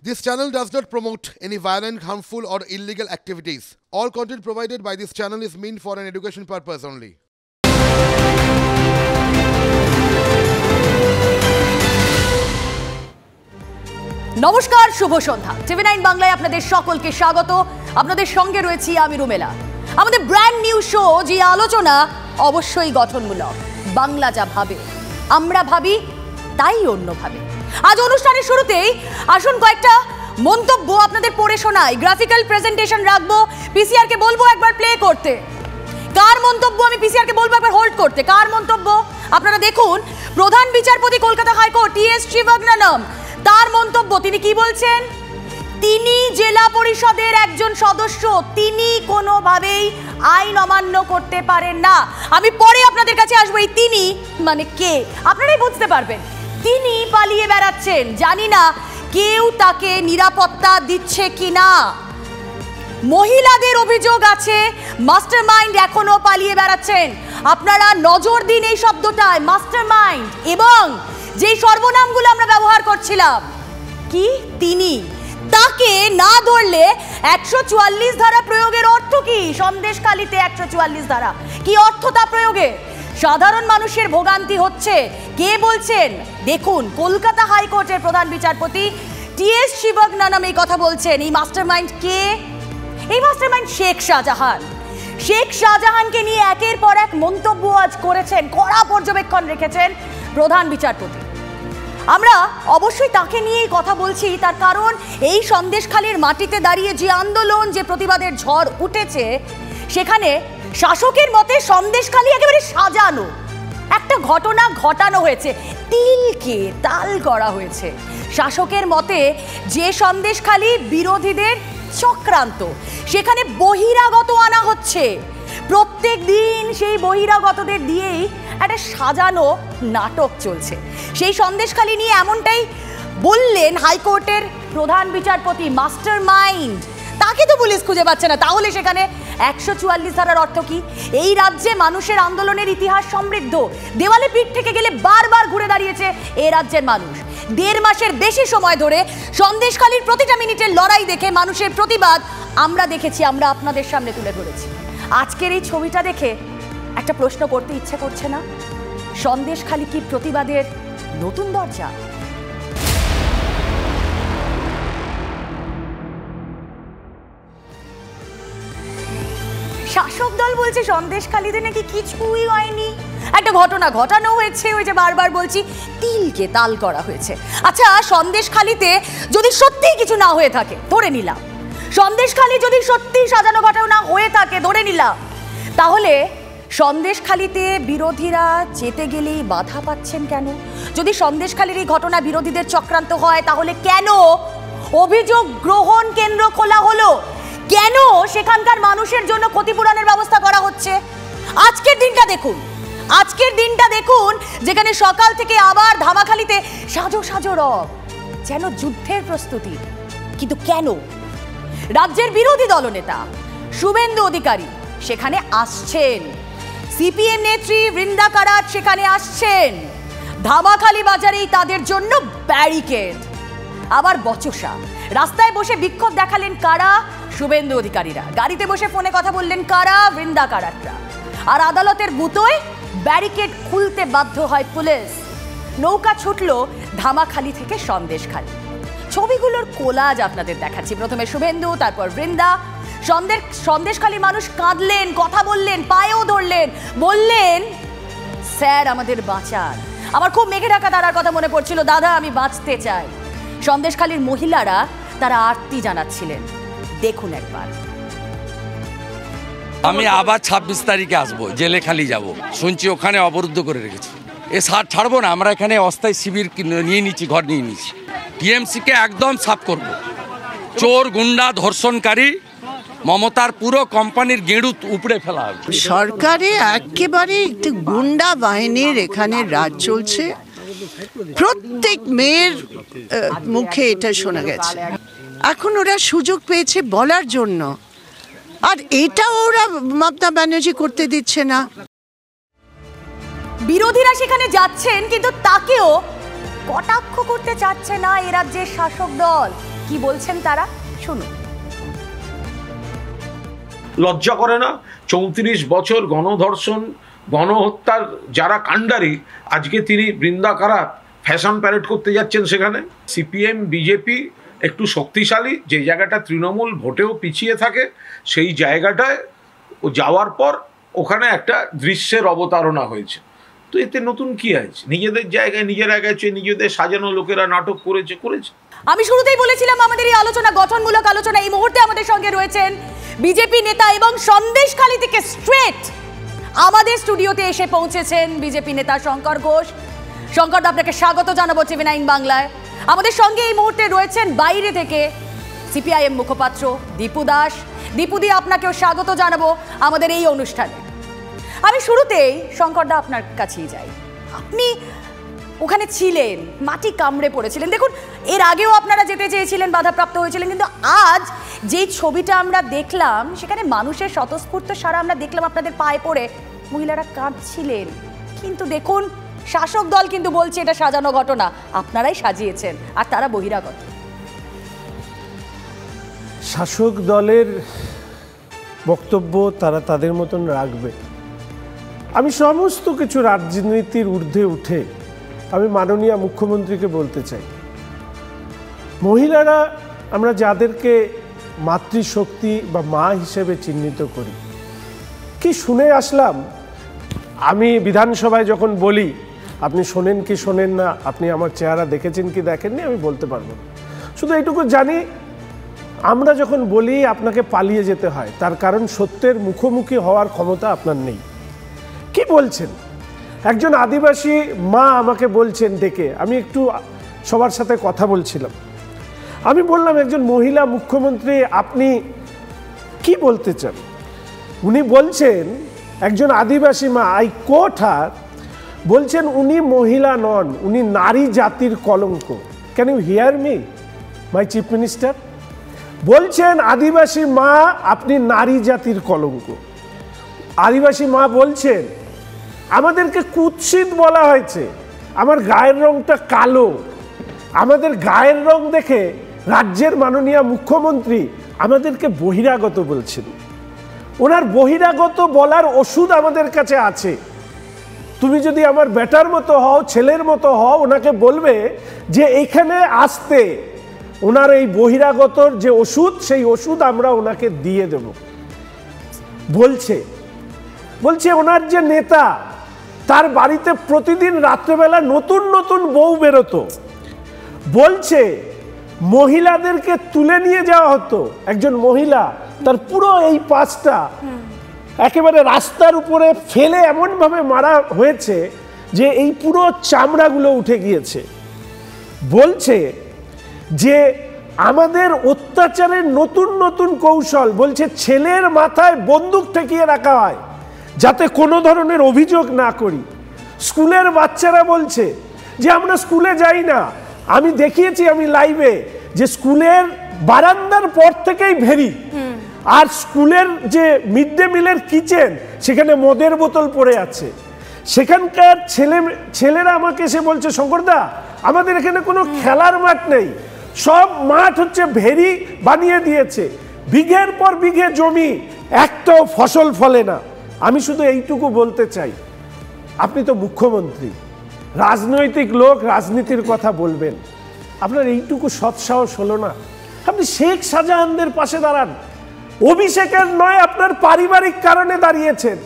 This channel does not promote any violent, harmful, or illegal activities. All content provided by this channel is meant for an education purpose only. নমস্কার, শুভ সন্ধ্যা। টিভি9 বাংলায় আপনাদের সকলকে স্বাগত। আপনাদের সঙ্গে রয়েছি আমি রুমেলা। আমাদের ব্র্যান্ড নিউ শো যে আলোচনা অবশ্যই গঠনমূলক। বাংলা যা ভাবে আমরা ভাবি তাই অন্য ভাবে। আজ অনুষ্ঠানের শুরুতেই আসুন কয়েকটা মন্তব্য আপনাদের পড়ে শোনাই। গ্রাফিক্যাল প্রেজেন্টেশন রাখবো, পিসিআর কে বলবো একবার প্লে করতে। কার মন্তব্য আমি পিসিআর কে বলবো একবার হোল্ড করতে। কার মন্তব্য আপনারা দেখুন। প্রধান বিচারপতি কলকাতা হাইকোর্ট টি.এস. শিবজ্ঞানম, তার মন্তব্য, তিনি কি বলছেন? তিনি জেলা পরিষদের একজন সদস্য, তিনি কোনোভাবেই আইন অমান্য করতে পারেন না। আমি পরে আপনাদের কাছে আসবো। এই তিনি মানে কে আপনারাই বুঝতে পারবেন। তিনি পালিয়ে বেড়াচ্ছেন, জানি না কেউ তাকে নিরাপত্তা দিচ্ছে কিনা। মহিলাদের অভিযোগ আছে মাস্টারমাইন্ড এখনো পালিয়ে বেড়াচ্ছেন। আপনারা নজর দিন এই শব্দটায়, মাস্টারমাইন্ড, এবং যে সর্বনামগুলো আমরা ব্যবহার করছিলাম। কি তিনি? তাকে না ধরলে 144 ধারা প্রয়োগের অর্থ কি? সন্দেশখালিতে 144 ধারা কি অর্থ তা প্রয়োগে? সাধারণ মানুষের ভোগান্তি হচ্ছে। কে বলছেন? দেখুন, কলকাতা হাইকোর্টের প্রধান বিচারপতি টি.এস. শিবজ্ঞানম এই কথা বলছেন। এই মাস্টারমাইন্ড কে? এই মাস্টারমাইন্ড শেখ শাহজাহান। শেখ শাহজাহানকে নিয়ে একের পর এক মন্তব্য আজ করেছেন, কড়া পর্যবেক্ষণ রেখেছেন প্রধান বিচারপতি। আমরা অবশ্যই তাকে নিয়েই কথা বলছি, তার কারণ এই সন্দেশখালির মাটিতে দাঁড়িয়ে যে আন্দোলন, যে প্রতিবাদের ঝড় উঠেছে, সেখানে শাসকের মতে সন্দেশখালি একেবারে সাজানো একটা ঘটনা ঘটানো হয়েছে, তিলকে তাল করা হয়েছে। শাসকের মতে যে সন্দেশখালি বিরোধীদের চক্রান্ত, সেখানে বহিরাগত আনা হচ্ছে। প্রত্যেক দিন সেই বহিরাগতদের দিয়েই একটা সাজানো নাটক চলছে। সেই সন্দেশখালি নিয়ে এমনটাই বললেন হাইকোর্টের প্রধান বিচারপতি। মাস্টারমাইন্ড, তাকে তো পুলিশ খুঁজে পাচ্ছে না, তাহলে সেখানে 144 ধারার অর্থ কি? এই রাজ্যে মানুষের আন্দোলনের ইতিহাস সমৃদ্ধ। দেওয়ালে পিঠ থেকে গেলে বারবার ঘুরে দাঁড়িয়েছে এ রাজ্যের মানুষ। 1.5 মাসের বেশি সময় ধরে সন্দেশখালির প্রতিটা মিনিটের লড়াই দেখে মানুষের প্রতিবাদ আমরা দেখেছি, আমরা আপনাদের সামনে তুলে ধরেছি। আজকের এই ছবিটা দেখে একটা প্রশ্ন করতে ইচ্ছে করছে না? সন্দেশখালি কি প্রতিবাদের নতুন দরজা? শাসক দল বলছে সন্দেশখালিতে নাকি কিছুই হয়নি, একটা ঘটনা ঘটানো হয়েছে, ওই যে বারবার বলছি তিলকে তাল করা হয়েছে। আচ্ছা, সন্দেশখালিতে যদি সত্যিই কিছু না হয়ে থাকে, ধরে নিলাম সন্দেশখালি যদি সত্যি সাজানো ঘটনা হয়ে থাকে, ধরে নিলাম, তাহলে সন্দেশখালিতে বিরোধীরা যেতে গেলেই বাধা পাচ্ছেন কেন? যদি সন্দেশখালির এই ঘটনা বিরোধীদের চক্রান্ত হয়, তাহলে কেন অভিযোগ গ্রহণ কেন্দ্র খোলা হলো? কেন সেখানকার মানুষের জন্য ক্ষতিপূরণের ব্যবস্থা করা হচ্ছে? আজকের দিনটা দেখুন, আজকের দিনটা দেখুন, যেখানে সকাল থেকে আবার ধামাখালিতে সাজো সাজো রব, যেন যুদ্ধের প্রস্তুতি। কিন্তু কেন? রাজ্যের বিরোধী দলনেতা শুভেন্দু অধিকারী সেখানে আসছেন, সিপিএম নেত্রী বৃন্দা কারাট সেখানে আসছেন। ধামাখালি বাজারেই তাদের জন্য ব্যারিকেড, আবার বচসা। রাস্তায় বসে বিক্ষোভ দেখালেন কারা? শুভেন্দু অধিকারীরা। গাড়িতে বসে ফোনে কথা বললেন কারা? বৃন্দা কারাটরা। আর আদালতের গুতোয় ব্যারিকেড খুলতে বাধ্য হয় পুলিশ। নৌকা ছুটল ধামাখালি থেকে সন্দেশখালি। ছবিগুলোর কোলাজ আপনাদের দেখাচ্ছি। প্রথমে শুভেন্দু, তারপর বৃন্দা। সন্দেশখালি মানুষ কাঁদলেন, কথা বললেন, পায়েও ধরলেন, বললেন স্যার আমাদের বাঁচান। আমার খুব মেঘে ঢাকা তারার কথা মনে পড়ছিল, দাদা আমি বাঁচতে চাই। সন্দেশখালির মহিলারা তারা আরতি জানাচ্ছিলেন, দেখুন একবার। আমি আবার 26 তারিখে আসবো, জেলে খালি যাব, শুনছি ওখানে অবরুদ্ধ করে রেখেছি। এ সার ছাড়বো না, আমরা এখানে অস্থায়ী শিবির নিয়ে নিচ্ছি, ঘর নিয়ে নিচ্ছি। টিএমসিকে একদম সাফ করব। চোর, গুন্ডা, ধর্ষণকারী, মমতার পুরো কোম্পানির গেঁড়ু উপড়ে ফেলা হবে। সরকারে একেবারে একটি গুন্ডা বাহিনীর এখানে রাজ চলছে। প্রত্যেক মেয়ের মুখে এটা শোনা গেছে। এখন ওরা সুযোগ পেয়েছে বলার জন্য, আর এটা ওরা মমতা ব্যানার্জি করতে দিচ্ছে না। বিরোধীরা সেখানে যাচ্ছেন, কিন্তু তাকেও কটাক্ষ করতে চাচ্ছে না এ রাজ্যের শাসক দল। কি বলছেন তারা, শুনুন। লজ্জা করে না? 34 বছর গণধর্ষণ, গণহত্যার যারা কাণ্ডারি, আজকে তিনি বৃন্দাকারা ফ্যাশন প্যারেড করতে যাচ্ছেন সেখানে। সিপিএম বিজেপি একটু শক্তিশালী, যে জায়গাটা তৃণমূল ভোটেও পিছিয়ে থাকে, সেই জায়গাটায় ও যাওয়ার পর ওখানে একটা দৃশ্যের অবতারণা হয়েছে। তো এতে নতুন কি আছে? নিজেদের জায়গায় নিজেরা গেছে, নিজেদের সাজানো লোকেরা নাটক করেছে। আমি শুরুতেই বলেছিলাম আমাদের এই আলোচনা গঠনমূলক আলোচনা। এই মুহূর্তে আমাদের সঙ্গে রয়েছেন বিজেপি নেতা এবং সন্দেশখালী থেকে স্ট্রেট আমাদের স্টুডিওতে এসে পৌঁছেছেন বিজেপি নেতা শঙ্কর ঘোষ। শঙ্কর, আপনাকে স্বাগত জানাবো TV9 বাংলায়। আমাদের সঙ্গে এই মুহূর্তে রয়েছেন বাইরে থেকে সিপিআইএম মুখপাত্র দীপু দাস। দীপুদি, আপনাকেও স্বাগত জানাবো আমাদের এই অনুষ্ঠানে। আমি শুরুতেই শঙ্করদা আপনার কাছেই যাই। আপনি ওখানে ছিলেন, মাটি কামড়ে পড়েছিলেন। দেখুন, এর আগেও আপনারা যেতে চেয়েছিলেন, বাধাপ্রাপ্ত হয়েছিলেন, কিন্তু আজ যেই ছবিটা আমরা দেখলাম সেখানে মানুষের স্বতঃস্ফূর্ত সারা আমরা দেখলাম আপনাদের পায়ে পড়ে। মহিলারা কাঁদছিলেন, কিন্তু দেখুন শাসক দল কিন্তু বলছে এটা সাজানো ঘটনা, আপনারাই সাজিয়েছেন, আর তারা বহিরাগত। শাসক দলের বক্তব্য তারা তাদের মতন রাখবে। আমি সমস্ত কিছু রাজনীতির ঊর্ধ্বে উঠে আমি মাননীয় মুখ্যমন্ত্রীকে বলতে চাই, মহিলারা আমরা যাদেরকে মাতৃশক্তি বা মা হিসেবে চিহ্নিত করি, কি শুনে আসলাম। আমি বিধানসভায় যখন বলি, আপনি শোনেন কি শোনেন না, আপনি আমার চেহারা দেখেছেন কি দেখেননি আমি বলতে পারবো না। শুধু এইটুকু জানি, আমরা যখন বলি আপনাকে পালিয়ে যেতে হয়, তার কারণ সত্যের মুখোমুখি হওয়ার ক্ষমতা আপনার নেই। কি বলছেন? একজন আদিবাসী মা আমাকে বলছেন ডেকে, আমি একটু সবার সাথে কথা বলছিলাম, আমি বললাম একজন মহিলা মুখ্যমন্ত্রী আপনি কি বলতে চান? উনি বলছেন, একজন আদিবাসী মা, আই কোট হার, বলছেন উনি মহিলা নন, উনি নারী জাতির কলঙ্ক। Can you hear me my chief minister? বলছেন আদিবাসী মা আপনি নারী জাতির কলঙ্ক। আদিবাসী মা বলছেন আমাদেরকে কুৎসিত বলা হয়েছে, আমার গায়ের রংটা কালো, আমাদের গায়ের রং দেখে রাজ্যের মাননীয় মুখ্যমন্ত্রী আমাদেরকে বহিরাগত বলছেন। ওনার বহিরাগত বলার ওষুধ আমাদের কাছে আছে। তুমি যদি আমার বেটার মতো হও, ছেলের মতো হও, ওনাকে বলবে যে এইখানে আসতে, ওনার এই বহিরাগতর যে ওষুধ, সেই ওষুধ আমরা ওনাকে দিয়ে দেব। বলছে ওনার যে নেতা, তার বাড়িতে প্রতিদিন রাত্রেবেলা নতুন নতুন বউ বেরোতো। বলছে মহিলাদেরকে তুলে নিয়ে যাওয়া হতো, একজন মহিলা তার পুরো এই পাঁচটা একেবারে রাস্তার উপরে ফেলে এমনভাবে মারা হয়েছে যে এই পুরো চামড়াগুলো উঠে গিয়েছে। বলছে যে আমাদের অত্যাচারের নতুন নতুন কৌশল, বলছে ছেলের মাথায় বন্দুক ঠেকিয়ে রাখা হয় যাতে কোনো ধরনের অভিযোগ না করি। স্কুলের বাচ্চারা বলছে যে আমরা স্কুলে যাই না। আমি দেখিয়েছি, আমি লাইভে, যে স্কুলের বারান্দার পর থেকেই ভেরি, আর স্কুলের যে মিড ডে মিলের কিচেন, সেখানে মদের বোতল পড়ে আছে। সেখানকার ছেলেরা আমাকে এসে বলছে, শঙ্করদা আমাদের এখানে কোনো খেলার মাঠ নেই, সব মাঠ হচ্ছে ভেরি বানিয়ে দিয়েছে, বিঘের পর বিঘে জমি, একটাও ফসল ফলে না। আমি শুধু এইটুকু বলতে চাই, আপনি তো মুখ্যমন্ত্রী, রাজনৈতিক লোক, রাজনীতির কথা বলবেন, আপনার এইটুকু সৎসাহস হলো না? আপনি শেখ শাহজাহানদের পাশে দাঁড়ান, অভিষেকের নয় আপনার পারিবারিক কারণে দাঁড়িয়েছেন।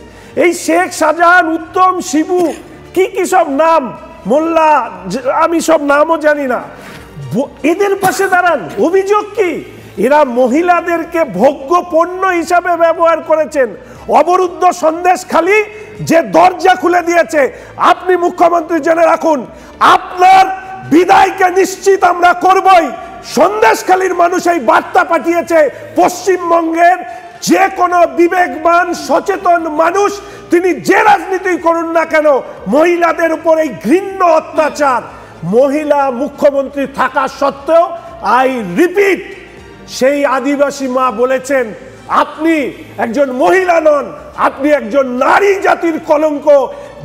এই শেখ শাহজাহান, উত্তম, শিবু, কি কি সব নাম, মোল্লা, আমি সব নামও জানি না, এদের পাশে দাঁড়ান। অভিযোগ কি? এরা মহিলাদেরকে ভোগ্য পণ্য হিসাবে ব্যবহার করেছেন। অবরুদ্ধ সন্দেশখালী যে দরজা খুলে দিয়েছে, আপনি মুখ্যমন্ত্রী জেনে রাখুন, আপনার বিদায়কে নিশ্চিত আমরা করবই। সন্দেশখালীর মানুষ এই বার্তা পাঠিয়েছে, পশ্চিমবঙ্গের যে কোনো বিবেকবান সচেতন মানুষ, তিনি যে রাজনীতি করুন না কেন, মহিলাদের উপর এই ঘৃণ্য অত্যাচার, মহিলা মুখ্যমন্ত্রী থাকা সত্ত্বেও, আই রিপিট, সেই আদিবাসী মা বলেছেন আপনি একজন মহিলা নন, আপনি একজন নারী জাতির কলঙ্ক।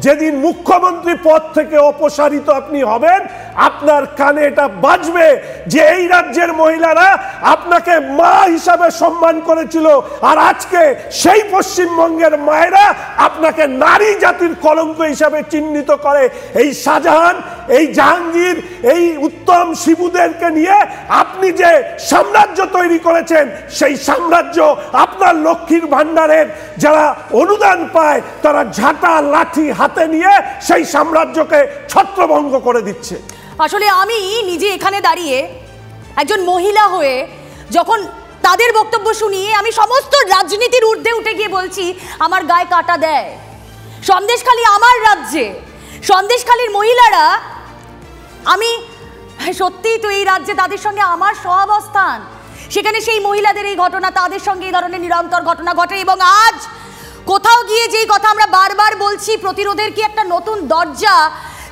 যেদিন মুখ্যমন্ত্রী পদ থেকে অপসারিত আপনি হবেন, আপনার কানে এটা বাজবে যে এই রাজ্যের মহিলারা আপনাকে মা হিসাবে সম্মান করেছিল, আর আজকে সেই পশ্চিমবঙ্গের মায়েরা আপনাকে নারী জাতির কলঙ্ক হিসাবে চিহ্নিত করে। এই শাহজাহান, এই জাহাঙ্গীর, এই উত্তম শিবুদেরকে নিয়ে আপনি যে সাম্রাজ্য তৈরি করেছেন, সেই সাম্রাজ্য আপনার লক্ষ্মীর ভান্ডারের যারা অনুদান পায় তারা ঝাঁটা লাঠি হাতে নিয়ে সেই সাম্রাজ্যকে ছত্রভঙ্গ করে দিচ্ছে। আসলে আমি নিজে এখানে দাঁড়িয়ে একজন মহিলা হয়ে যখন তাদের বক্তব্য শুনি, আমি সমস্ত রাজনীতির ঊর্ধ্বে উঠে গিয়ে বলছি আমার গায়ে কাঁটা দেয়। সন্দেশখালী আমার রাজ্যে, সন্দেশখালীর মহিলারা, আমি সত্যিই তো এই রাজ্যে তাদের সঙ্গে আমার সহাবস্থান, সেখানে সেই মহিলাদের এই ঘটনা, তাদের সঙ্গে এই ধরনের নিরন্তর ঘটনা ঘটে। এবং আজ কোথাও গিয়ে যেই কথা আমরা বারবার বলছি, প্রতিরোধের কি একটা নতুন দরজা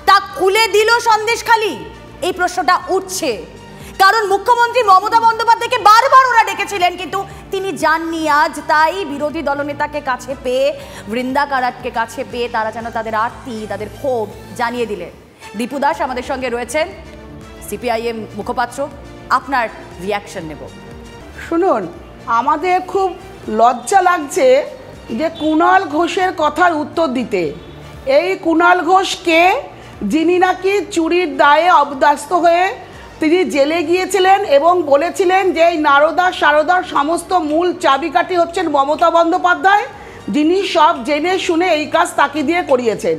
তা খুলে দিল সন্দেশখালী, এই প্রশ্নটা উঠছে। কারণ মুখ্যমন্ত্রী মমতা বন্দ্যোপাধ্যায়কে বারবার ওরা ডেকেছিলেন, কিন্তু তিনি যাননি। আজ তাই বিরোধী দলনেতাকে কাছে পেয়ে, বৃন্দা কারাটকে কাছে পেয়ে তারা যেন তাদের আরতি, তাদের ক্ষোভ জানিয়ে দিলেন। দীপু দাস আমাদের সঙ্গে রয়েছেন, সিপিআইএম মুখপাত্র, আপনার রিয়াকশন নেব। শুনুন, আমাদের খুব লজ্জা লাগছে যে কুণাল ঘোষের কথার উত্তর দিতে। এই কুণাল ঘোষকে, যিনি নাকি চুরির দায়ে অবদাস্ত হয়ে তিনি জেলে গিয়েছিলেন এবং বলেছিলেন যে এই নারদা সারদার সমস্ত মূল চাবিকাঠি হচ্ছেন মমতা বন্দ্যোপাধ্যায়, যিনি সব জেনে শুনে এই কাজ তাকে দিয়ে করিয়েছেন।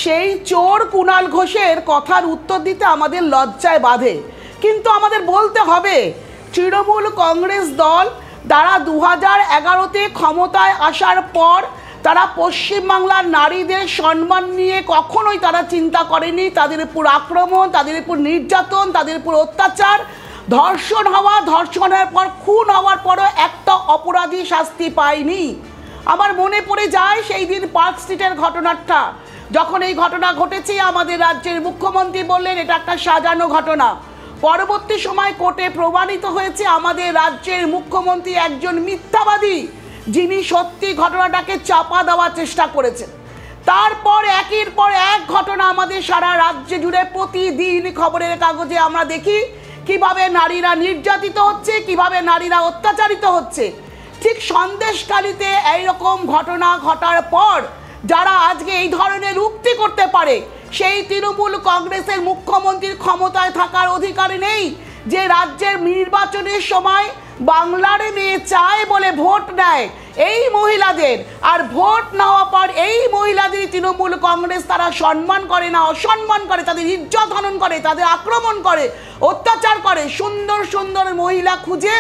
সেই চোর কুণাল ঘোষের কথার উত্তর দিতে আমাদের লজ্জায় বাধে। কিন্তু আমাদের বলতে হবে, তৃণমূল কংগ্রেস দল তারা 2011-তে ক্ষমতায় আসার পর তারা পশ্চিমবাংলার নারীদের সম্মান নিয়ে কখনোই তারা চিন্তা করেনি। তাদের উপর আক্রমণ, তাদের উপর নির্যাতন, তাদের উপর অত্যাচার, ধর্ষণ হওয়া, ধর্ষণের পর খুন হওয়ার পরও একটা অপরাধী শাস্তি পায়নি। আমার মনে পড়ে যায় সেই দিন পার্ক স্ট্রিটের ঘটনাটা। যখন এই ঘটনা ঘটেছে, আমাদের রাজ্যের মুখ্যমন্ত্রী বললেন এটা একটা সাজানো ঘটনা। পরবর্তী সময় কোর্টে প্রমাণিত হয়েছে আমাদের রাজ্যের মুখ্যমন্ত্রী একজন মিথ্যাবাদী, যিনি সত্যি ঘটনাটাকে চাপা দেওয়ার চেষ্টা করেছেন। তারপর একের পর এক ঘটনা আমাদের সারা রাজ্যে জুড়ে প্রতিদিন খবরের কাগজে আমরা দেখি কিভাবে নারীরা নির্যাতিত হচ্ছে, কিভাবে নারীরা অত্যাচারিত হচ্ছে। ঠিক সন্দেশখালীতে এইরকম ঘটনা ঘটার পর যারা আজকে এই ধরনের উক্তি করতে পারে, সেই তৃণমূল কংগ্রেসের মুখ্যমন্ত্রীর ক্ষমতায় থাকার অধিকার নেই যে রাজ্যের নির্বাচনের সময় বাংলার মেয়ে চায় বলে ভোট নেয় এই মহিলাদের, আর ভোট নেওয়ার পর এই মহিলাদের তৃণমূল কংগ্রেস তারা সম্মান করে না, অসম্মান করে, তাদের ইজ্জত হনন করে, তাদের আক্রমণ করে, অত্যাচার করে। সুন্দর সুন্দর মহিলা খুঁজে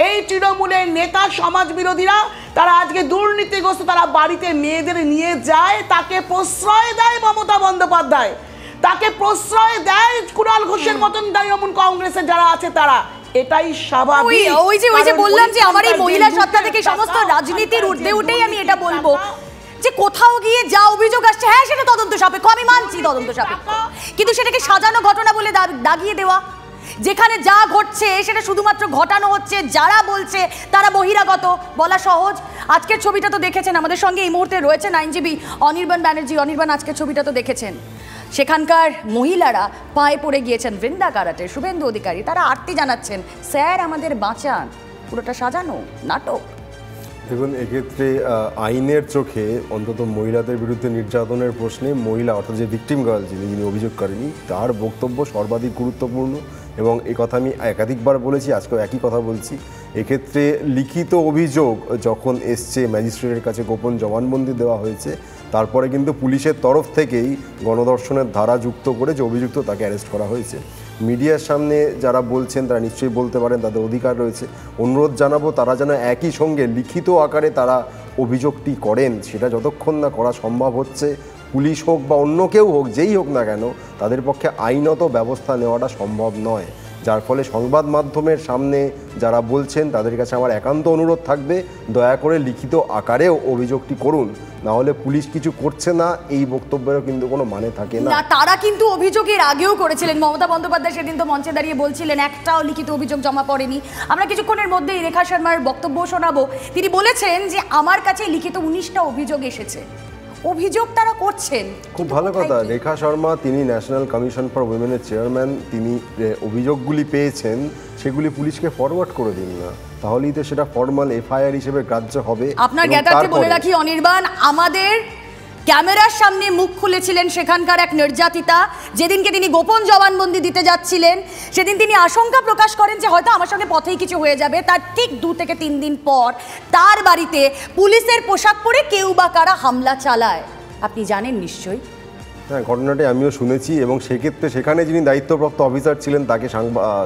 এই তৃণমূলের নেতা সমাজ বিরোধীরা তারা আজকে দুর্নীতিগ্রস্ত, তারা বাড়িতে মেয়েদের নিয়ে যায়, তাকে প্রশ্রয় দেয় মমতা বন্দ্যোপাধ্যায়, তাকে প্রশ্রয় দেয় কুণাল ঘোষের মতন তৃণমূল কংগ্রেসের যারা আছে তারা। এটাই স্বাভাবিক। ওই যে বললাম যে আমার এই মহিলা সত্তা থেকে সমস্ত রাজনীতির ঊর্ধ্বে উঠেই আমি এটা বলবো যে কোথাও গিয়ে যা অভিযোগ আসছে, হ্যাঁ সেটা তদন্ত সাপেক্ষ, আমি মানছি তদন্ত সাপেক্ষ, কিন্তু সেটাকে সাজানো ঘটনা বলে দাগিয়ে দেওয়া, যেখানে যা ঘটছে সেটা শুধুমাত্র ঘটানো হচ্ছে, যারা বলছে তারা বহিরাগত, বলা সহজ। আজকের ছবিটা তো দেখেছেন, আমাদের সঙ্গে এই মুহূর্তে রয়েছেন আইনজীবী অনির্বাণ ব্যানার্জি। অনির্বাণ, আজকের ছবিটা তো দেখেছেন, সেখানকার মহিলারা পায়ে পড়ে গিয়েছেন বৃন্দা কারাটে, শুভেন্দু অধিকারী, তারা আরতি জানাচ্ছেন, স্যার আমাদের বাঁচান। পুরোটা সাজানো নাটক। দেখুন, এক্ষেত্রে আইনের চোখে অন্তত মহিলাদের বিরুদ্ধে নির্যাতনের প্রশ্নে মহিলা, অর্থাৎ যে ভিকটিম গার্ল, যিনি অভিযোগকারিনী, তার বক্তব্য সর্বাধিক গুরুত্বপূর্ণ। এবং এই কথা আমি একাধিকবার বলেছি, আজকেও একই কথা বলছি। এক্ষেত্রে লিখিত অভিযোগ যখন এসছে, ম্যাজিস্ট্রেটের কাছে গোপন জবানবন্দি দেওয়া হয়েছে, তারপরে কিন্তু পুলিশের তরফ থেকেই গণধর্ষণের ধারা যুক্ত করে যে অভিযুক্ত তাকে অ্যারেস্ট করা হয়েছে। মিডিয়ার সামনে যারা বলছেন তারা নিশ্চয়ই বলতে পারেন, তাদের অধিকার রয়েছে। অনুরোধ জানাবো তারা যেন একই সঙ্গে লিখিত আকারে তারা অভিযোগটি করেন। সেটা যতক্ষণ না করা সম্ভব হচ্ছে, পুলিশ হোক বা অন্য কেউ হোক, যেই হোক না কেন, তাদের পক্ষে আইনত ব্যবস্থা নেওয়াটা সম্ভব নয়। যার ফলে সংবাদ মাধ্যমের সামনে যারা বলছেন তাদের কাছে আমার একান্ত অনুরোধ থাকবে, দয়া করে লিখিত আকারেও অভিযোগটি করুন, না হলে পুলিশ কিছু করছে না এই বক্তব্যেরও কিন্তু কোনো মানে থাকে না। তারা কিন্তু অভিযোগের আগেও করেছিলেন, মমতা বন্দ্যোপাধ্যায় সেদিন তো মঞ্চে দাঁড়িয়ে বলছিলেন একটাও লিখিত অভিযোগ জমা পড়েনি। আমরা কিছুক্ষণের মধ্যেই রেখা শর্মার বক্তব্য শোনাবো। তিনি বলেছেন যে আমার কাছে লিখিত 19টা অভিযোগ এসেছে। অভিযোগ তারা করছেন। খুব ভালো কথা। রেখা শর্মা, তিনি ন্যাশনাল কমিশন ফর উইমেনের চেয়ারম্যান, তিনি অভিযোগগুলি পেয়েছেন, সেগুলি পুলিশকে ফরওয়ার্ড করে দিন না, তাহলেই তো সেটা ফর্মাল এফআইআর হিসেবে গ্রাহ্য হবে। আপনার জ্ঞাতার্থে বলে রাখি অনির্বাণ, আমাদের ক্যামেরার সামনে মুখ খুলেছিলেন সেখানকার এক নির্যাতিতা। যেদিনকে তিনি গোপন জবানবন্দি দিতে যাচ্ছিলেন, সেদিন তিনি আশঙ্কা প্রকাশ করেন যে হয়তো আমার সঙ্গে পথেই কিছু হয়ে যাবে। তার ঠিক 2 থেকে 3 দিন পর তার বাড়িতে পুলিশের পোশাক পরে কেউ বা কারা হামলা চালায়। আপনি জানেন নিশ্চয়ই। হ্যাঁ, ঘটনাটি আমিও শুনেছি, এবং সেক্ষেত্রে সেখানে যিনি দায়িত্বপ্রাপ্ত অফিসার ছিলেন তাকে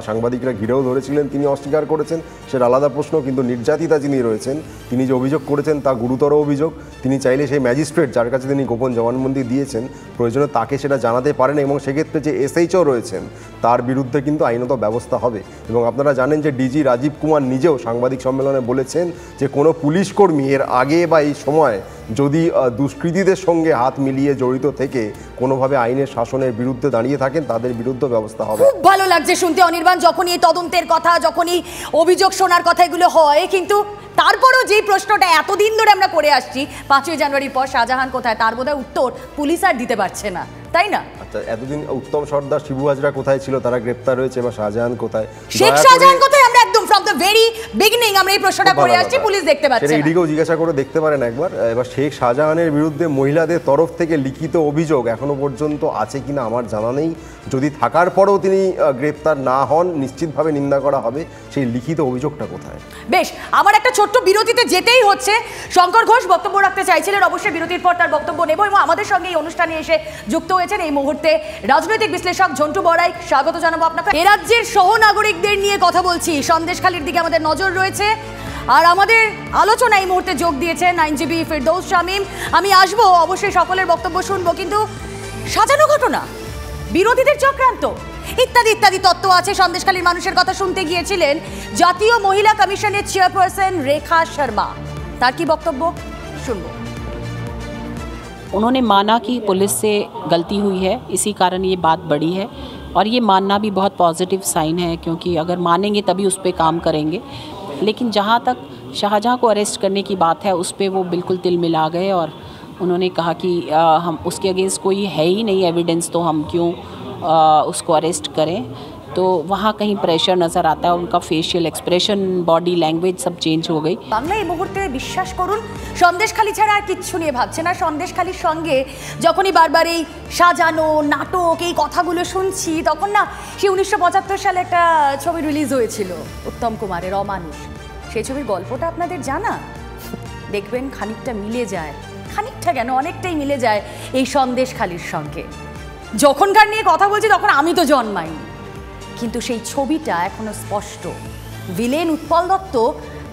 সাংবাদিকরা ঘিরেও ধরেছিলেন, তিনি অস্বীকার করেছেন, সেটা আলাদা প্রশ্ন। কিন্তু নির্যাতিতা যিনি রয়েছেন, তিনি যে অভিযোগ করেছেন তা গুরুতর অভিযোগ। তিনি চাইলে সেই ম্যাজিস্ট্রেট যার কাছে তিনি গোপন জবানবন্দি দিয়েছেন, প্রয়োজনে তাকে সেটা জানাতে পারেন, এবং সেক্ষেত্রে যে এসএইচও রয়েছেন তার বিরুদ্ধে কিন্তু আইনত ব্যবস্থা হবে। এবং আপনারা জানেন যে ডিজি রাজীব কুমার নিজেও সাংবাদিক সম্মেলনে বলেছেন যে কোনো পুলিশকর্মী এর আগে বা এই সময় যদি দুষ্কৃতীদের সঙ্গে হাত মিলিয়ে জড়িত থেকে কোনোভাবে আইনের শাসনের বিরুদ্ধে দাঁড়িয়ে থাকেন, তাদের বিরুদ্ধে ব্যবস্থা হবে। খুব ভালো লাগছে শুনতে অনির্বাণ, যখনই এই তদন্তের কথা, যখনই অভিযোগ শোনার কথা এগুলো হয়, কিন্তু তারপরও যেই প্রশ্নটা এতদিন ধরে আমরা করে আসছি, 5ই জানুয়ারির পর শাহজাহান কোথায়, তার বোধহয় উত্তর পুলিশ আর দিতে পারছে না, তাই না? আচ্ছা, এতদিন উত্তম সর্দার, শিবু হাজরা কোথায় ছিল, তারা গ্রেপ্তার হয়েছে, বা শাহজাহান কোথায়, শেখ শাহজাহান কোথায়, আমরা একদম ফ্রম দ্য ভেরি বিগিনিং আমরা এই প্রশ্নটা করে আসছি, পুলিশ দেখতে পাচ্ছে না। ইডিকেও জিজ্ঞাসা করে দেখতে পারেন একবার। এবার শেখ শাহজাহানের বিরুদ্ধে মহিলাদের তরফ থেকে লিখিত অভিযোগ এখনো পর্যন্ত আছে কিনা আমার জানা নেই। যদি থাকার পরেও তিনি গ্রেপ্তার না হন, নিশ্চিতভাবে নিন্দা করা হবে। সেই লিখিত অভিযোগটা কোথায়? বেশ, আমার একটা ছোট্ট বিরতিতে যেতেই হচ্ছে। শঙ্কর ঘোষ বক্তব্য রাখতে চাইছিলেন, অবশ্যই বিরতির পর তার বক্তব্য নেব। এবং আমাদের সঙ্গে এই অনুষ্ঠানে এসে যুক্ত হয়েছেন এই মুহূর্তে রাজনৈতিক বিশ্লেষক ঝন্টু বড়াই। স্বাগত জানাবো আপনাকে। এ রাজ্যের সহনাগরিকদের নিয়ে কথা বলছি, সন্দেশখালীর দিকে আমাদের নজর রয়েছে। আর আমাদের আলোচনা এই মুহূর্তে যোগ দিয়েছেন আইনজীবী ফিরদৌস শামীম। আমি আসবো, অবশ্যই সকলের বক্তব্য শুনবো, কিন্তু সাজানো ঘটনা, বিরোধীদের চক্রান্ত ইত্যাদি ইত্যাদি তত্ত্ব আছে। সন্দেশখালীর মানুষের কথা শুনতে গিয়েছিলেন জাতীয় মহিলা কমিশনের চেয়ারপারসন রেখা শর্মা, তার কি বক্তব্য শুনবো। उन्होंने माना कि पुलिस से गलती हुई है, इसी कारण ये बात बढ़ी है, और ये मानना भी बहुत पॉजिटिव साइन है, क्योंकि अगर मानेंगे तभी उस पर काम करेंगे। लेकिन जहाँ तक शाहजहां को अरेस्ट करने की बात है, उस पर वो बिल्कुल तिल मिला गए, और उन्होंने कहा कि हम उसके अगेंस्ट कोई है ही नहीं एविडेंस, तो हम क्यों उसको अरेस्ट करें। तो वहाँ कहीं प्रेशर नज़र आता है, उनका फेशियल एक्सप्रेशन, बॉडी लैंग्वेज सब चेंज हो गई। বাংলা এই মুহূর্তে বিশ্বাস করুন সন্দেশখালী ছাড়া আর কিচ্ছু নিয়ে ভাবছে না। সন্দেশখালীর সঙ্গে যখনই বারবার এই সাজানো নাটক, এই কথাগুলো শুনছি, তখন না সেই 1975 সালে একটা ছবি রিলিজ হয়েছিল উত্তম কুমারের অমানুষ। সেই ছবির গল্পটা আপনাদের জানা? দেখবেন খানিকটা মিলে যায়, খানিকটা কেন অনেকটাই মিলে যায় এই সন্দেশখালীর সঙ্গে। যখনকার নিয়ে কথা বলছি তখন আমি তো জন্মাইনি, কিন্তু সেই ছবিটা এখনো স্পষ্ট। ভিলেন উৎপল দত্ত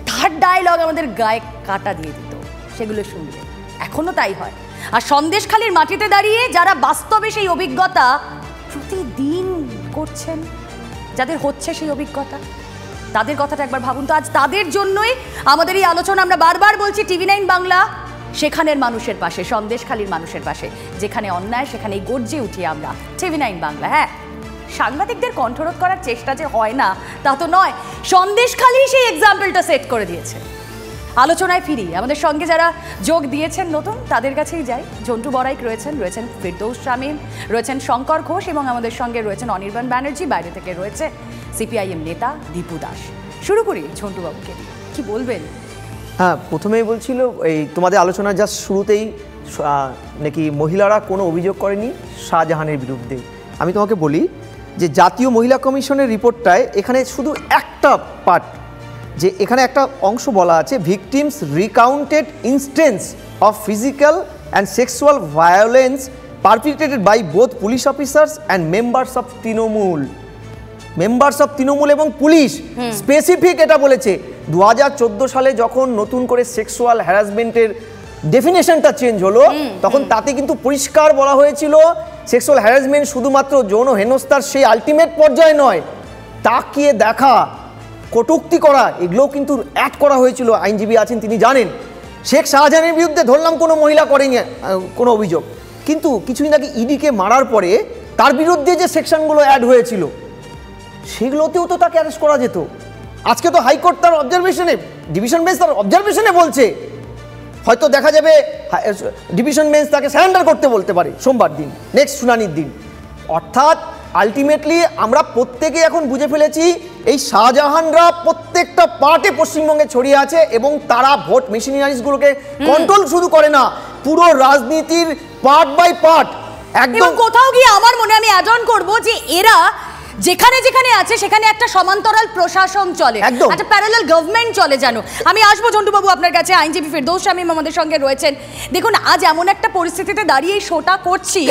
তার ডায়লগ আমাদের গায়ে কাটা দিয়ে দিত, সেগুলো শুনলে এখনো তাই হয়। আর সন্দেশখালীর মাটিতে দাঁড়িয়ে যারা বাস্তবে সেই অভিজ্ঞতা প্রতিদিন করছেন, যাদের হচ্ছে সেই অভিজ্ঞতা, তাদের কথাটা একবার ভাবুন তো। আজ তাদের জন্যই আমাদের এই আলোচনা। আমরা বারবার বলছি TV9 বাংলা সেখানের মানুষের পাশে, সন্দেশখালীর মানুষের পাশে। যেখানে অন্যায় সেখানেই গর্জে উঠি আমরা, TV9 বাংলা। হ্যাঁ, সাংবাদিকদের কণ্ঠরোধ করার চেষ্টা যে হয় না তা তো নয়, সন্দেশখালী সেই এক্সাম্পলটা সেট করে দিয়েছে। আলোচনায় ফিরি, আমাদের সঙ্গে যারা যোগ দিয়েছেন নতুন তাদের কাছেই যাই। ঝন্টু বড়াইক রয়েছেন ফিরদৌস শামীম, রয়েছেন শঙ্কর ঘোষ, এবং আমাদের সঙ্গে রয়েছেন অনির্বাণ ব্যানার্জি। বাইরে থেকে রয়েছে CPIM নেতা দীপু দাস। শুরু করি ঝন্টু বাবুকে দিয়ে, কি বলবেন? হ্যাঁ, প্রথমেই বলছিল এই তোমাদের আলোচনা জাস্ট শুরুতেই নাকি মহিলারা কোনো অভিযোগ করেনি শাহজাহানের বিরুদ্ধে। আমি তোমাকে বলি যে জাতীয় মহিলা কমিশনের রিপোর্টটায় এখানে শুধু একটা পার্ট, যে এখানে একটা অংশ বলা আছে, victims recounted instances of physical and sexual violence perpetrated by both police officers and members of Trinamool. এবং পুলিশ স্পেসিফিক এটা বলেছে। 2014 সালে যখন নতুন করে সেক্সুয়াল হ্যারাসমেন্টের ডেফিনেশনটা চেঞ্জ হলো, তখন তাতে কিন্তু পরিষ্কার বলা হয়েছিল সেক্সুয়াল হ্যারাসমেন্ট শুধুমাত্র যৌন হেনস্থার সেই আলটিমেট পর্যায়ে নয়, তাকিয়ে দেখা, কটূক্তি করা, এগুলোও কিন্তু অ্যাড করা হয়েছিল। আইনজীবী আছেন, তিনি জানেন। শেখ শাহজাহানের বিরুদ্ধে ধরলাম কোনো মহিলা করেনি কোনো অভিযোগ, কিন্তু কিছুদিন আগে ইডিকে মারার পরে তার বিরুদ্ধে যে সেকশনগুলো অ্যাড হয়েছিল সেগুলোতেও তো তাকে অ্যারেস্ট করা যেত। আজকে তো হাইকোর্ট তার অবজারভেশনে, ডিভিশন বেঞ্চ তার অবজারভেশনে বলছে হয়তো দেখা যাবে ডিভিশন বেঞ্চ তাকে সারেন্ডার করতে বলতে পারে সোমবার দিন, নেক্সট শুনানির দিন। অর্থাৎ আলটিমেটলি আমরা প্রত্যেকে এখন বুঝে ফেলেছি এই শাহজাহানরা প্রত্যেকটা পার্টে পশ্চিমবঙ্গে ছড়িয়ে আছে এবং তারা ভোট মেশিনারিজগুলোকে কন্ট্রোল শুরু করে না, পুরো রাজনীতির পার্ট বাই পার্ট একদম। কোথাও গিয়ে আমার মনে আমি অ্যাড অন করব যে এরা যেখানে যেখানে আছে সেখানে একটা সমান্তরাল প্রশাসন চলে, একটা প্যারালাল গভর্নমেন্ট চলে জানো। আমি আসবো ঝন্টুবাবু আপনার কাছে, আইনজীবী ফেরদৌস শামীম আমাদের সঙ্গে রয়েছেন। দেখুন আজ এমন একটা পরিস্থিতিতে দাঁড়িয়ে এই শোটা করছি,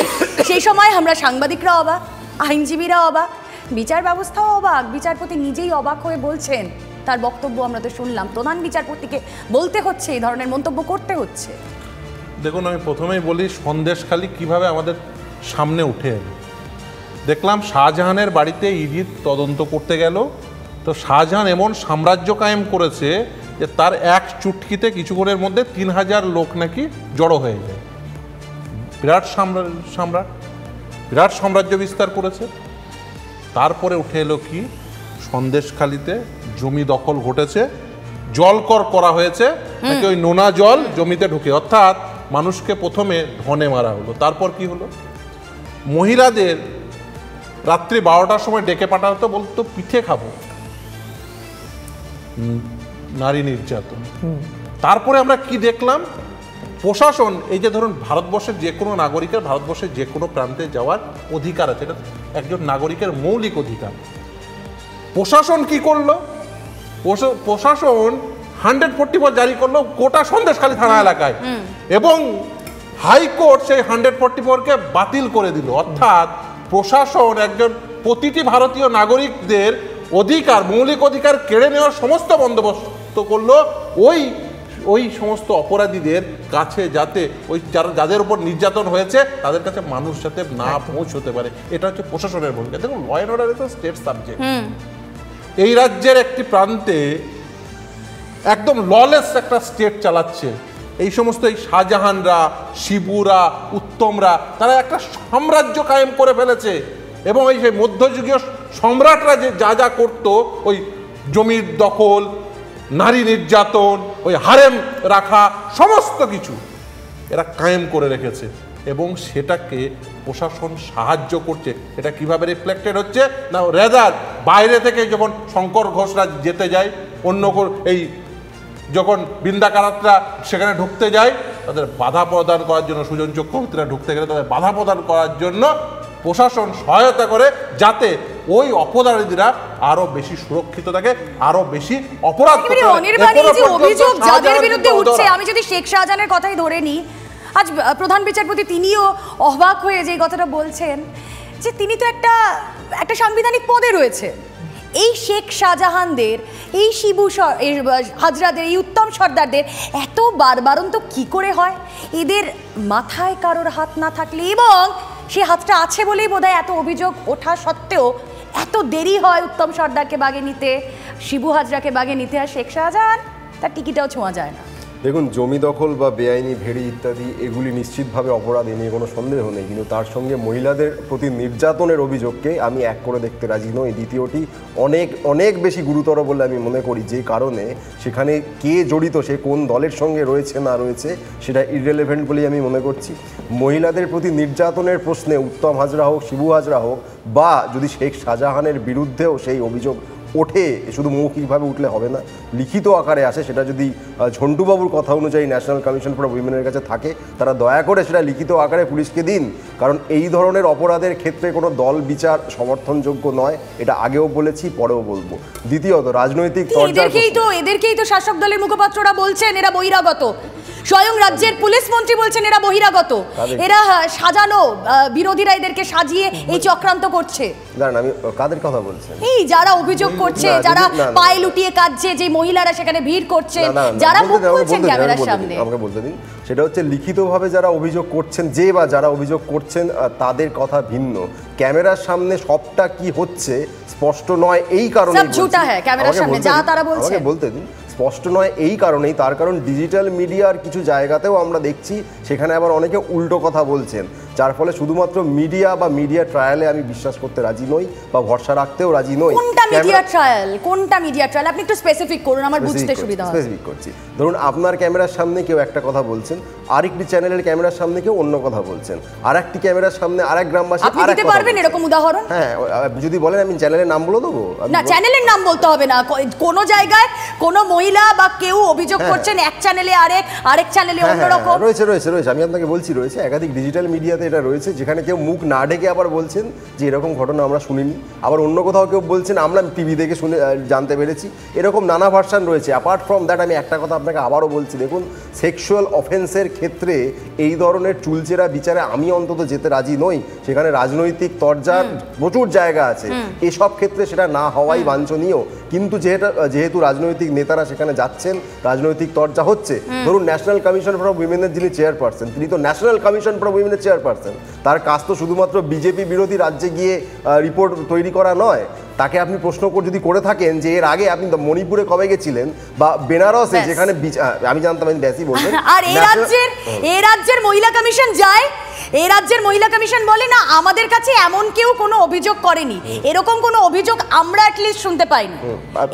সেই সময় আমরা সাংবাদিকরা অবাক, আইনজীবীরা অবাক, বিচার ব্যবস্থাও অবাক, বিচারপতি নিজেই অবাক হয়ে বলছেন, তার বক্তব্য আমরা তো শুনলাম, প্রধান বিচারপতিকে বলতে হচ্ছে এই ধরনের মন্তব্য করতে হচ্ছে। দেখুন আমি প্রথমেই বলি সন্দেশখালী কিভাবে আমাদের সামনে উঠে এলো। দেখলাম শাহজাহানের বাড়িতে ইডি তদন্ত করতে গেল, তো শাহজাহান এমন সাম্রাজ্য কায়েম করেছে যে তার এক চুটকিতে কিছুক্ষণের মধ্যে 3000 লোক নাকি জড়ো হয়ে যায়। বিরাট বিরাট সাম্রাজ্য বিস্তার করেছে। তারপরে উঠে এলো কি, সন্দেশখালীতে জমি দখল ঘটেছে, জলকর করা হয়েছে নাকি ওই নোনা জল জমিতে ঢুকে, অর্থাৎ মানুষকে প্রথমে ধনে মারা হলো। তারপর কি হলো, মহিলাদের রাত্রি 12টার সময় ডেকে পাঠাতো, বলতো পিঠে খাবো, নারী নির্যাতন। তারপরে আমরা কি দেখলাম, প্রশাসন, এই যে ধরুন ভারতবর্ষের যে কোনো নাগরিকের ভারতবর্ষের যে কোনো প্রান্তে যাওয়ার অধিকার আছে, এটা একজন নাগরিকের মৌলিক অধিকার। প্রশাসন কি করলো, প্রশাসন 144 জারি করলো গোটা সন্দেশখালী থানা এলাকায়, এবং হাইকোর্ট সেই 144কে বাতিল করে দিল। অর্থাৎ প্রশাসন একজন প্রতিটি ভারতীয় নাগরিকদের অধিকার, মৌলিক অধিকার কেড়ে নেওয়ার সমস্ত বন্দোবস্ত করলো ওই সমস্ত অপরাধীদের কাছে, যাতে ওই যাদের উপর নির্যাতন হয়েছে তাদের কাছে মানুষ যাতে না পৌঁছতে পারে। এটা হচ্ছে প্রশাসনের ভূমিকা। দেখুন law and order is a state subject. এই রাজ্যের একটি প্রান্তে একদম ললেস একটা স্টেট চালাচ্ছে এই সমস্ত এই শাহজাহানরা, শিবুরা, উত্তমরা, তারা একটা সাম্রাজ্য কায়েম করে ফেলেছে। এবং ওই সেই মধ্যযুগীয় সম্রাটরা যে যা যা করতো, ওই জমির দখল, নারী নির্যাতন, ওই হারেম রাখা, সমস্ত কিছু এরা কায়েম করে রেখেছে এবং সেটাকে প্রশাসন সাহায্য করছে। এটা কিভাবে রিফ্লেক্টেড হচ্ছে না, রেজার বাইরে থেকে যখন শঙ্কর ঘোষরা যেতে যায়, অন্য এই যখন বৃন্দাকারাতরা সেখানে ঢুকতে যায়, তাদের বাধা প্রদান করার জন্য, সুজন চক্রবর্তীরা ঢুকতে গেলে তাদের বাধা প্রদান করার জন্য প্রশাসন সহায়তা করে, যাতে ওই অপরাধীরা আরো বেশি সুরক্ষিত থাকে, আরো বেশি অপরাধ করতে পারে। অভিযোগ যাদের বিরুদ্ধে উঠছে, আমি যদি শেখ শাহজাহানের কথাই ধরে নিই, আজ প্রধান বিচারপতি তিনিও অবাক হয়ে যে কথাটা বলছেন যে তিনি তো একটা সাংবিধানিক পদে রয়েছে। এই শেখ শাহজাহানদের, এই শিবু হাজরাদের, এই উত্তম সর্দারদের এত বারবারন্ত কি করে হয়? এদের মাথায় কারোর হাত না থাকলে, এবং সে হাতটা আছে বলেই বোধহয় এত অভিযোগ ওঠা সত্ত্বেও এত দেরি হয় উত্তম সর্দারকে বাগে নিতে, শিবু হাজরাকে বাগে নিতে, আর শেখ শাহজাহান তার টিকিটাও ছোঁয়া যায় না। দেখুন, জমি দখল বা বেআইনি ভেড়ি ইত্যাদি এগুলি নিশ্চিতভাবে অপরাধ, এ নিয়ে কোনো সন্দেহ নেই, কিন্তু তার সঙ্গে মহিলাদের প্রতি নির্যাতনের অভিযোগকে আমি এক করে দেখতে রাজি নই। দ্বিতীয়টি অনেক অনেক বেশি গুরুতর বলে আমি মনে করি, যে কারণে সেখানে কে জড়িত, সে কোন দলের সঙ্গে রয়েছে না রয়েছে সেটা ইররেলেভেন্ট বলেই আমি মনে করছি। মহিলাদের প্রতি নির্যাতনের প্রশ্নে উত্তম হাজরা হোক, শিবু হাজরা হোক, বা যদি শেখ শাহজাহানের বিরুদ্ধেও সেই অভিযোগ ওঠে, শুধু মৌখিকভাবে উঠলে হবে না, লিখিত আকারে আসে, সেটা যদি ঝন্টুবাবুর কথা অনুযায়ী ন্যাশনাল কমিশন ফর উইমেনের কাছে থাকে, তারা দয়া করে সেটা লিখিত আকারে পুলিশকে দিন। কারণ এই ধরনের অপরাধের ক্ষেত্রে কোনো দল বিচার সমর্থনযোগ্য নয়, এটা আগেও বলেছি, পরেও বলবো। দ্বিতীয়ত, রাজনৈতিক এদেরকেই তো শাসক দলের মুখপাত্ররা বলছেন এরা বহিরাগত, স্বয়ং রাজ্যের পুলিশ মন্ত্রী বলছেন এরা বহিরাগত, এরা সাজানো, বিরোধীরা এদেরকে সাজিয়ে এই চক্রান্ত করছে। জানেন আমি কাদের কথা বলছেন? এই যারা অভিযোগ করছে, যারা পায়ে লুটিয়ে কাঁদছে, যে মহিলারা সেখানে ভিড় করছে, যারা মুখ খুলছেন ক্যামেরার সামনে। আমাকে বলতে দিন, সেটা হচ্ছে লিখিতভাবে যারা অভিযোগ করছেন, যে বা যারা অভিযোগ করছেন তাদের কথা ভিন্ন, ক্যামেরার সামনে সবটা কি হচ্ছে স্পষ্ট নয়, এই কারণে ক্যামেরার সামনে যা তারা বলছে। আমাকে বলতে দিন, স্পষ্ট নয় এই কারণেই, তার কারণ ডিজিটাল মিডিয়ার কিছু জায়গাতেও আমরা দেখছি সেখানে আবার অনেকে উল্টো কথা বলছেন, যার ফলে শুধুমাত্র মিডিয়া বা মিডিয়া ট্রায়ালে আমি বিশ্বাস করতে রাজি নই বা ভরসা রাখতেও রাজি নই। কোনটা মিডিয়া ট্রায়াল আপনি একটু স্পেসিফিক করুন, আমার বুঝতে সুবিধা হয়। স্পেসিফিক করছি, ধরুন আপনার ক্যামেরার সামনে কেউ একটা কথা বলছেন, আরেকটি চ্যানেলের ক্যামেরার সামনে কেউ অন্য কথা বলছেন, আরেকটি ক্যামেরার সামনে আরেক গ্রামবাসী আপনি দিতে পারবেন এরকম উদাহরণ? হ্যাঁ, যদি বলেন আমি চ্যানেলের নাম বলে দেবো। না, চ্যানেলের নাম বলতে হবে না, কোন জায়গায় কোন মহিলা বা কেউ অভিযোগ করছেন এক চ্যানেলে আরেক চ্যানেলে অন্যরকম। রয়েছে আমি আপনাকে বলছি, রয়েছে একাধিক ডিজিটাল মিডিয়াতে এটা রয়েছে, যেখানে কেউ মুখ না ঢেকে আবার বলছেন যে এরকম ঘটনা আমরা শুনিনি, আবার অন্য কোথাও কেউ বলছেন আমরা টিভি দেখে শুনে জানতে পেরেছি, এরকম নানা ভার্সান রয়েছে। অ্যাপার্ট ফ্রম দ্যাট আমি একটা কথা আপনাকে আবারও বলছি, দেখুন সেক্সুয়াল অফেন্সের ক্ষেত্রে এই ধরনের চুলচেরা বিচারে আমি অন্তত যেতে রাজি নই। সেখানে রাজনৈতিক তরজার প্রচুর জায়গা আছে, এসব ক্ষেত্রে সেটা না হওয়াই বাঞ্ছনীয়। কিন্তু যেহেতু রাজনৈতিক নেতারা সেখানে যাচ্ছেন, রাজনৈতিক তরজা হচ্ছে, ধরুন ন্যাশনাল কমিশন ফর উইমেনের যিনি চেয়ারপারসন, তিনি তো ন্যাশনাল কমিশন ফর উইমেনের চেয়ারপারসন, তার কাজ তো শুধুমাত্র বিজেপি বিরোধী রাজ্যে গিয়ে রিপোর্ট তৈরি করা নয়। তাকে আপনি প্রশ্ন যদি করে থাকেন যে এর আগে আপনি মণিপুরে কবে গেছিলেন বা বেনারসে, যেখানে আমি জানতাম আমি ব্যাসই বলবেন, আর এই রাজ্যের মহিলা কমিশন যায়, এই রাজ্যের মহিলা কমিশন বলে না আমাদের কাছে এমন কেউ কোনো অভিযোগ করেনি, এরকম কোনো অভিযোগ আমরা অ্যাটলিস্ট শুনতে পাইনি,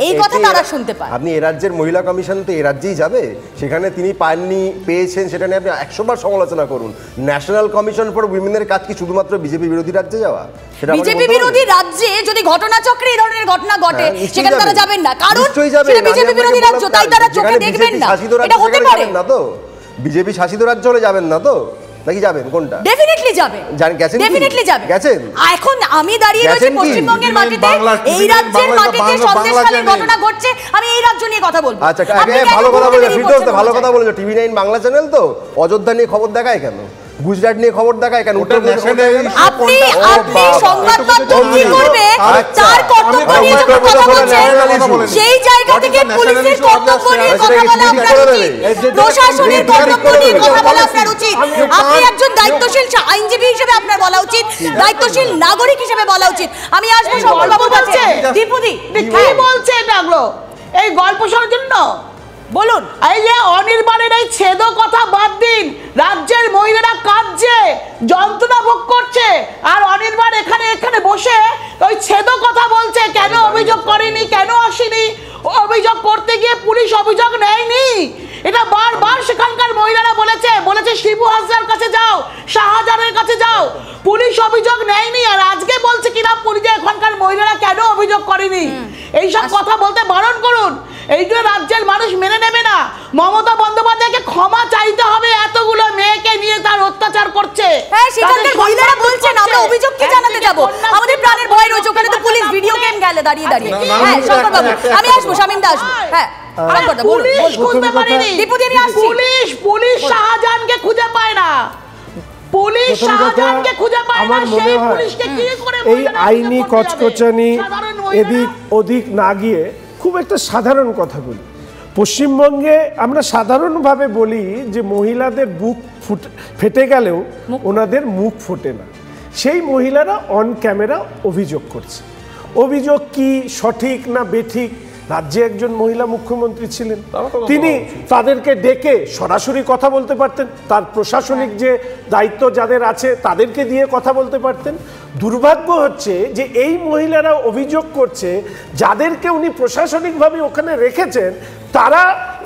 এই কথা তারা শুনতে পায়। আপনি এই রাজ্যের মহিলা কমিশন তো এই রাজ্যেই যাবে, সেখানে তিনি পাননি পেয়েছেন সেটা নিয়ে আপনি 100বার সমালোচনা করুন। ন্যাশনাল কমিশন ফর উইমেনের কাজ কি শুধুমাত্র বিজেপি বিরোধী রাজ্যে যাওয়া? বিজেপি বিরোধী রাজ্যে যদি ঘটনাচক্রে এই ধরনের ঘটনা ঘটে সেখানে তারা যাবেন না, কারণ সেটা বিজেপি বিরোধী রাজ্য, তাই তারা চোখে দেখবেন না। এটা হতে পারে না তো, বিজেপি শাসিত রাজ্য হলে যাবেন না তো, নাকি যাবেন? কোনটা? ডেফিনেটলি যাবেন, গেছেন, ডেফিনেটলি যাবেন। গেছেন? এখন আমি দাঁড়িয়ে রয়েছি পশ্চিমবঙ্গের মাটিতে, এই রাজ্যের মাটিতে সন্দেশখালীর ঘটনা ঘটছে, আমি এই রাজ্য নিয়ে কথা বলবো। আচ্ছা, ভালো কথা বলেছো ফিরদৌস, ভালো কথা বলেছো। টিভি 9 বাংলা চ্যানেল তো অযোধ্যা নিয়ে খবর দেখায় কেন, গুজরাট নিয়ে খবর দেখায় কেন, উত্তর আপনি সংবাদ মাধ্যম কি করবে তার কর্তব্য নিয়ে যখন কথা বলছেন, সেই জায়গা থেকে পুলিশের কর্তব্য নিয়ে কথা বলা আপনার উচিত, প্রশাসনের কর্তব্য নিয়ে কথা বলা আপনার উচিত। আপনি একজন দায়িত্বশীল আইনজীবী হিসেবে আপনার বলা উচিত, দায়িত্বশীল নাগরিক হিসেবে বলা উচিত। আমি আসবো সকল বাবুর কাছে। দীপুদি কি বলছে এটাগুলো এই গল্প শোনার জন্য? বলুন। এই যে অনির্বাণের এই ছেদ কথা বাদ দিন, রাজ্যের মহিলারা কাঁদছে, যন্ত্রণা ভোগ করছে, আর অনির্বাণ এখানে বসে ওই ছেদ কথা বলছে, কেন অভিযোগ করেনি, কেন আসেনি, অভিযোগ করতে গিয়ে পুলিশ অভিযোগ নেয়নি। এটা বারবার সেখানকার মহিলারা বলেছে শিবু হাসদার কাছে যাও, শাহজাহানের কাছে যাও, পুলিশ অভিযোগ নেয়নি। আর আজকে বলছে কিনা পুলিশ এখানকার মহিলারা কেন অভিযোগ করেনি। এইসব কথা বলতে বারণ করুন, এইগুলো রাজ্যের মানুষ মেনে নেবে না। মমতা বন্দ্যোপাধ্যায়কে ক্ষমা চাইতে হবে, এতগুলো মেয়েকে নিয়ে তার অত্যাচার করছে। হ্যাঁ, সেখানকার মহিলারা বলছেন আমরা অভিযোগ কি জানাতে যাব, আমাদের প্রাণের ভয় রয়েছে, ওখানে তো পুলিশ ভিডিও গেম গেলে দাঁড়িয়ে। হ্যাঁ শঙ্কর বাবু, আমি আসবো, শামিমদা আসবো। হ্যাঁ, পুলিশ খুঁজতে পারেনি, পুলিশ শাহজাহানকে খুঁজে পায় না, পুলিশ শাহজাহানকে খুঁজে পায় না, সেই পুলিশকে কি করে এই আইনি কচকচানি এদিক ওদিক না গিয়ে খুব একটা সাধারণ কথা বলি। পশ্চিমবঙ্গে আমরা সাধারণভাবে বলি যে মহিলাদের বুক ফেটে গেলেও ওনাদের মুখ ফোটে না। সেই মহিলারা অন ক্যামেরা অভিযোগ করছে। অভিযোগ কি সঠিক না বেঠিক, রাজ্যে একজন মহিলা মুখ্যমন্ত্রী ছিলেন, তিনি তাদেরকে ডেকে সরাসরি কথা বলতে পারতেন, তার প্রশাসনিক যে দায়িত্ব যাদের আছে তাদেরকে দিয়ে কথা বলতে পারতেন। দুর্ভাগ্য হচ্ছে যে এই মহিলারা অভিযোগ করছে, যাদেরকে উনি প্রশাসনিকভাবে ওখানে রেখেছেন তারা,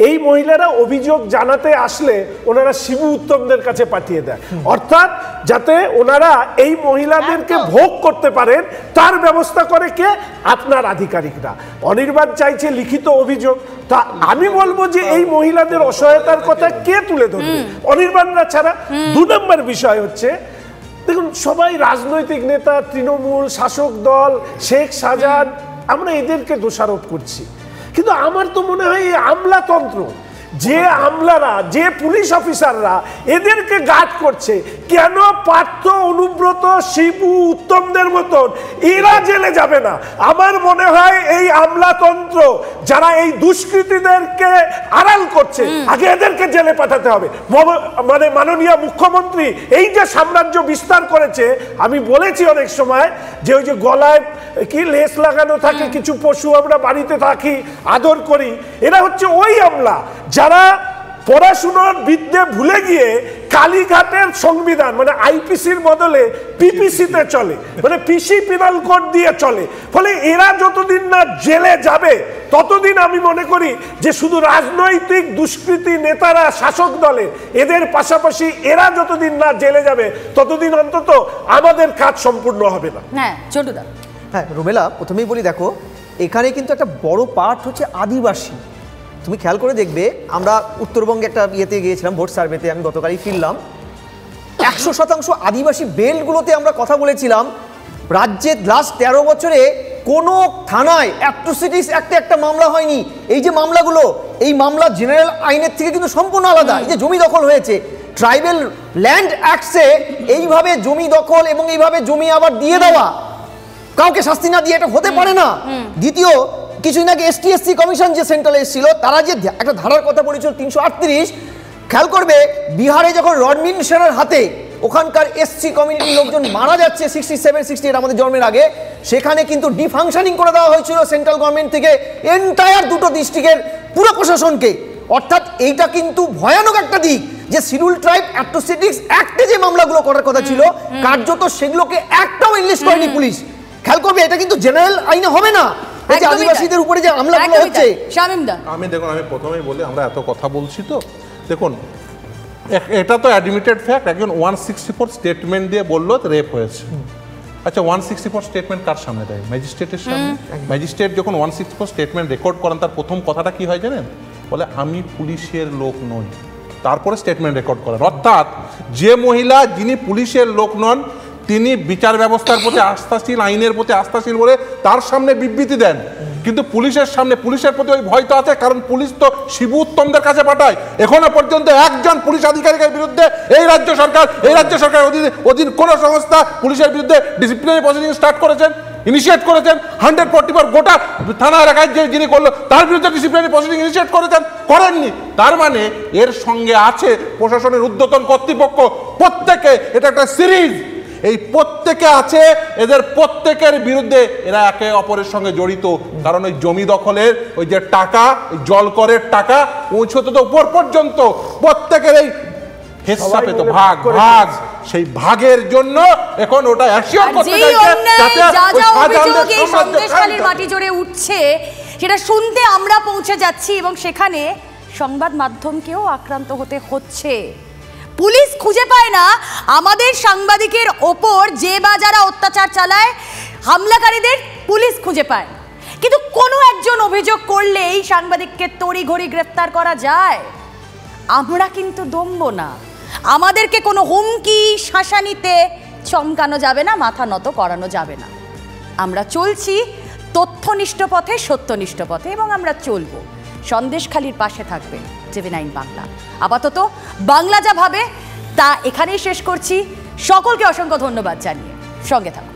এই মহিলারা অভিযোগ জানাতে আসলে ওনারা শিবু উত্তমদের কাছে পাঠিয়ে দেয়, অর্থাৎ যাতে ওনারা এই মহিলাদেরকে ভোগ করতে পারেন তার ব্যবস্থা করে কে? আপনার আধিকারিকরা। অনির্বাণ চাইছে লিখিত অভিযোগ, তা আমি বলবো যে এই মহিলাদের অসহায়তার কথা কে তুলে ধরবে? অনির্বাণরা ছাড়া। 2 নম্বর বিষয় হচ্ছে, দেখুন সবাই রাজনৈতিক নেতা, তৃণমূল, শাসক দল, শেখ শাহজাহান, আমরা এদেরকে দোষারোপ করছি, কিন্তু আমার তো মনে হয় এই আমলাতন্ত্র, যে আমলারা, যে পুলিশ অফিসাররা এদেরকে গার্ড করছে, কেন পার্থ, অনুব্রত, শিবু, উত্তমদের মতন এরা জেলে যাবে না? আমার মনে হয় এই আমলাতন্ত্র যারা এই দুষ্কৃতীদেরকে আড়াল করছে, আগে এদেরকে জেলে পাঠাতে হবে। মানে মাননীয় মুখ্যমন্ত্রী এই যে সাম্রাজ্য বিস্তার করেছে, আমি বলেছি অনেক সময় যে ওই যে গলায় কি লেস লাগানো থাকে কিছু পশু আমরা বাড়িতে থাকি, আদর করি, এরা হচ্ছে ওই আমলা যারা পড়াশোনার বিদ্যে ভুলে গিয়ে কালীঘাটের সংবিধান মানে আইপিসির বদলে পিপিসিতে চলে, মানে পিসি পিনাল কোড দিয়ে চলে। ফলে এরা যতদিন না জেলে যাবে ততদিন আমি মনে করি যে শুধু রাজনৈতিক দুষ্কৃতী নেতারা, শাসক দলে, এদের পাশাপাশি এরা যতদিন না জেলে যাবে ততদিন অন্তত আমাদের কাজ সম্পূর্ণ হবে না। হ্যাঁ চন্ডুদা। হ্যাঁ রুমেলা, প্রথমেই বলি দেখো এখানে কিন্তু একটা বড় পার্ট হচ্ছে আদিবাসী। তুমি খেয়াল করে দেখবে, আমরা উত্তরবঙ্গে একটা ইয়েতে গিয়েছিলাম ভোট সার্ভেতে, আমি গতকালই ফিরলাম, 100% আদিবাসী বেল্টগুলোতে আমরা কথা বলেছিলাম। রাজ্যে লাস্ট 13 বছরে কোনো থানায় অ্যাট্রোসিটিস একটা মামলা হয়নি। এই যে মামলাগুলো, এই মামলা জেনারেল আইনের থেকে কিন্তু সম্পূর্ণ আলাদা। এই যে জমি দখল হয়েছে, ট্রাইবেল ল্যান্ড অ্যাক্টসে এইভাবে জমি দখল এবং এইভাবে জমি আবার দিয়ে দেওয়া, কাউকে শাস্তি না দিয়ে এটা হতে পারে না। দ্বিতীয়, কিছুদিন আগে ST/SC কমিশন যে সেন্ট্রালে এসেছিল, তারা যে একটা ধারার কথা বলেছিল 338, খেয়াল করবে বিহারে যখন রণবীর সেনের হাতে ওখানকার SC কমিউনিটির লোকজন মারা যাচ্ছে 67-68 আমাদের জন্মের আগে, সেখানে কিন্তু ডিফাংশনিং করে দেওয়া হয়েছিল সেন্ট্রাল গভর্নমেন্ট থেকে এন্টায়ার দুটো ডিস্ট্রিক্টের পুরো প্রশাসনকে। অর্থাৎ এইটা কিন্তু ভয়ানক একটা দিক যে শিডিউল ট্রাইব অ্যাট্রোসিটিস অ্যাক্টে যে মামলাগুলো করার কথা ছিল কার্যত সেগুলোকে একটাও ইনলিস্ট করেনি পুলিশ। খেয়াল করবে এটা কিন্তু জেনারেল আইনে হবে না। এই যে আদিবাসীদের উপরে যে হামলাগুলো হচ্ছে, আমি দেখুন, আমি প্রথমেই বলি আমরা এত কথা বলছি তো, দেখুন এটা তো অ্যাডমিটেড ফ্যাক্ট, একজন 164 স্টেটমেন্ট দিয়ে বললো রেপ হয়েছে। আচ্ছা 164 স্টেটমেন্ট কার সামনে দেয়? ম্যাজিস্ট্রেটের সামনে। ম্যাজিস্ট্রেট যখন 164 স্টেটমেন্ট রেকর্ড করেন তার প্রথম কথাটা কি হয় জানেন? বলে আমি পুলিশের লোক নই, তারপরে স্টেটমেন্ট রেকর্ড করেন। অর্থাৎ যে মহিলা যিনি পুলিশের লোক নন তিনি বিচার ব্যবস্থার প্রতি আস্থাশীল, আইনের প্রতি আস্থাশীল বলে তার সামনে বিবৃতি দেন, কিন্তু পুলিশের সামনে পুলিশের প্রতি ওই ভয় তো আছে, কারণ পুলিশ তো শিবু উত্তমদের কাছে পাঠায়। এখনো পর্যন্ত একজন পুলিশ আধিকারিকের বিরুদ্ধে এই রাজ্য সরকার অধীন কোন সংস্থা পুলিশের বিরুদ্ধে ডিসিপ্লিনারি প্রসিডিং স্টার্ট করেছেন, ইনিশিয়েট করেছেন? 144 গোটা থানা এলাকায় যে যিনি করলো তার বিরুদ্ধে ডিসিপ্লিনারি প্রসিডিং ইনিশিয়েট করেছেন? করেননি। তার মানে এর সঙ্গে আছে প্রশাসনের ঊর্ধ্বতন কর্তৃপক্ষ, প্রত্যেকে, এটা একটা সিরিজ, এই প্রত্যেকে আছে, এদের প্রত্যেকের বিরুদ্ধে এরা একে অপরের সঙ্গে জড়িত। কারণ ওই জমি দখলের ওই যে টাকা, জল করের টাকা পৌঁছতে তো উপর পর্যন্ত প্রত্যেকের এই হিস্সা পেত, ভাগ, সেই ভাগের জন্য এখন ওটা অ্যাসিওর করতে চাইছে যাতে ওই সন্দেশখালীর মাটি জুড়ে উঠছে সেটা শুনতে আমরা পৌঁছে যাচ্ছি, এবং সেখানে সংবাদ মাধ্যমকেও আক্রান্ত হতে হচ্ছে। পুলিশ খুঁজে পায় না আমাদের সাংবাদিকের ওপর যে বা যারা অত্যাচার চালায়, হামলাকারীদের পুলিশ খুঁজে পায়, কিন্তু কোনো একজন অভিযোগ করলেই সাংবাদিককে তড়িঘড়ি গ্রেফতার করা যায়। আমরা কিন্তু দমব না, আমাদেরকে কোনো হুমকি শাসানিতে চমকানো যাবে না, মাথা নত করানো যাবে না। আমরা চলছি তথ্যনিষ্ঠ পথে, সত্যনিষ্ঠ পথে, এবং আমরা চলব। সন্দেশখালীর পাশে থাকবে TV9 বাংলা। আপাতত বাংলা যা ভাবে তা এখানেই শেষ করছি। সকলকে অসংখ্য ধন্যবাদ জানিয়ে সঙ্গে থাকুন।